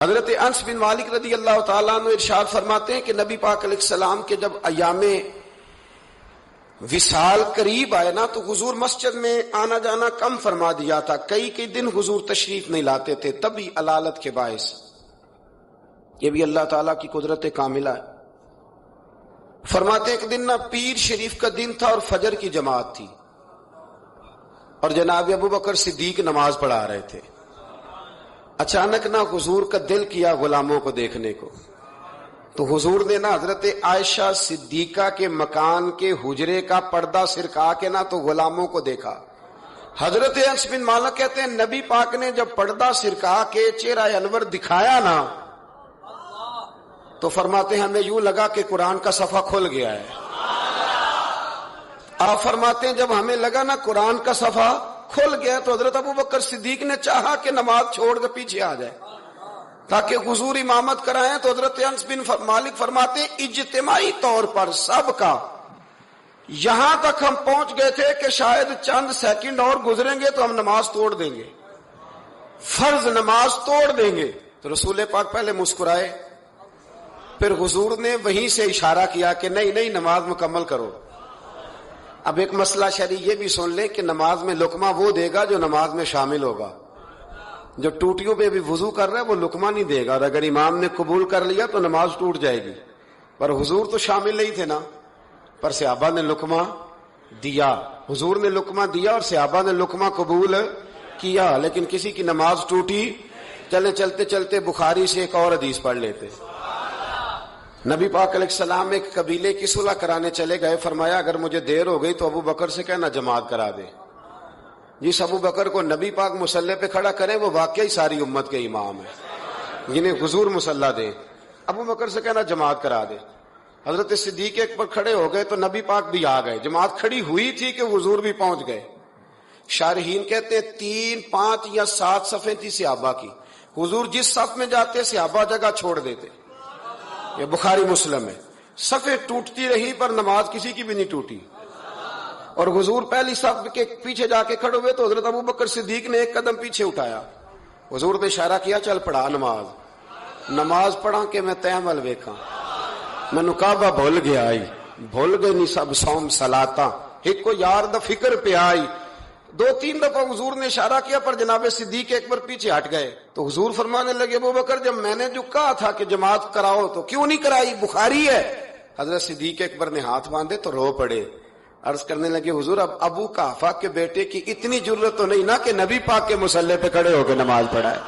حضرت انس بن مالک رضی اللہ تعالیٰ عنہ ارشاد فرماتے ہیں کہ نبی پاک علیہ السلام کے جب ایام وصال قریب آئے نا تو حضور مسجد میں آنا جانا کم فرما دیا تھا، کئی دن حضور تشریف نہیں لاتے تھے، تبھی علالت کے باعث۔ یہ بھی اللہ تعالیٰ کی قدرت کاملہ ہے۔ فرماتے ایک دن نا پیر شریف کا دن تھا اور فجر کی جماعت تھی، اور جناب ابو بکر صدیق نماز پڑھا رہے تھے۔ اچانک نا حضور کا دل کیا غلاموں کو دیکھنے کو، تو حضور نے نا حضرت عائشہ صدیقہ کے مکان کے حجرے کا پردہ سرکا کے نا تو غلاموں کو دیکھا۔ حضرت انس بن مالک کہتے ہیں نبی پاک نے جب پردہ سرکا کے چہرہ انور دکھایا نا تو فرماتے ہیں ہمیں یوں لگا کہ قرآن کا صفحہ کھل گیا ہے۔ آپ فرماتے ہیں جب ہمیں لگا نا قرآن کا صفحہ کھل گیا تو حضرت ابو بکر صدیق نے چاہا کہ نماز چھوڑ کے پیچھے آ جائے تاکہ حضور امامت کرائیں، تو حضرت انس بن مالک فرماتے ہیں اجتماعی طور پر سب کا یہاں تک ہم پہنچ گئے تھے کہ شاید چند سیکنڈ اور گزریں گے تو ہم نماز توڑ دیں گے، فرض نماز توڑ دیں گے۔ تو رسول پاک پہلے مسکرائے، پھر حضور نے وہیں سے اشارہ کیا کہ نہیں نماز مکمل کرو۔ اب ایک مسئلہ شرعی یہ بھی سن لیں کہ نماز میں لقمہ وہ دے گا جو نماز میں شامل ہوگا۔ جو ٹوٹیوں پہ بھی وضو کر رہا ہے وہ لقمہ نہیں دے گا، اور اگر امام نے قبول کر لیا تو نماز ٹوٹ جائے گی۔ پر حضور تو شامل نہیں تھے نا، پر صحابہ نے لقمہ دیا، حضور نے لقمہ دیا اور صحابہ نے لقمہ قبول کیا، لیکن کسی کی نماز ٹوٹی۔ چلتے چلتے بخاری سے ایک اور حدیث پڑھ لیتے۔ نبی پاک علیہ السلام ایک قبیلے کی صلح کرانے چلے گئے، فرمایا اگر مجھے دیر ہو گئی تو ابو بکر سے کہنا جماعت کرا دے۔ جس ابو بکر کو نبی پاک مصلی پہ کھڑا کرے وہ واقعی ساری امت کے امام ہے، جنہیں حضور مصلی دے، ابو بکر سے کہنا جماعت کرا دے۔ حضرت صدیق ایک پر کھڑے ہو گئے تو نبی پاک بھی آ گئے، جماعت کھڑی ہوئی تھی کہ حضور بھی پہنچ گئے۔ شارحین کہتے ہیں 3، 5 یا 7 صفیں تھی صحابہ کی، حضور جس صف میں جاتے صحابہ جگہ چھوڑ دیتے۔ یہ بخاری مسلم ہے۔ صفیں ٹوٹتی رہی پر نماز کسی کی بھی نہیں ٹوٹی، اور حضور پہلی صف کے پیچھے جا کے کھڑے ہوئے تو حضرت ابو بکر صدیق نے ایک قدم پیچھے اٹھایا، حضور نے اشارہ کیا چل پڑھا نماز پڑھا کہ میں تیمل ویکھاں، مینوں کعبہ بھول گیا آئی، بھول گئے نہیں سب صوم صلاتاں، ایک کو یار دا فکر پہ آئی۔ 2-3 دفعہ حضور نے اشارہ کیا پر جناب صدیق ایک بار پیچھے ہٹ گئے، تو حضور فرمانے لگے ابو بکر جب میں نے جو کہا تھا کہ جماعت کراؤ تو کیوں نہیں کرائی، بخاری ہے۔ حضرت صدیق ایک بار نے ہاتھ باندھے تو رو پڑے، عرض کرنے لگے حضور اب ابو قحافہ کے بیٹے کی اتنی جرت تو نہیں نا کہ نبی پاک کے مصلی پہ کھڑے ہو کے نماز پڑھائے۔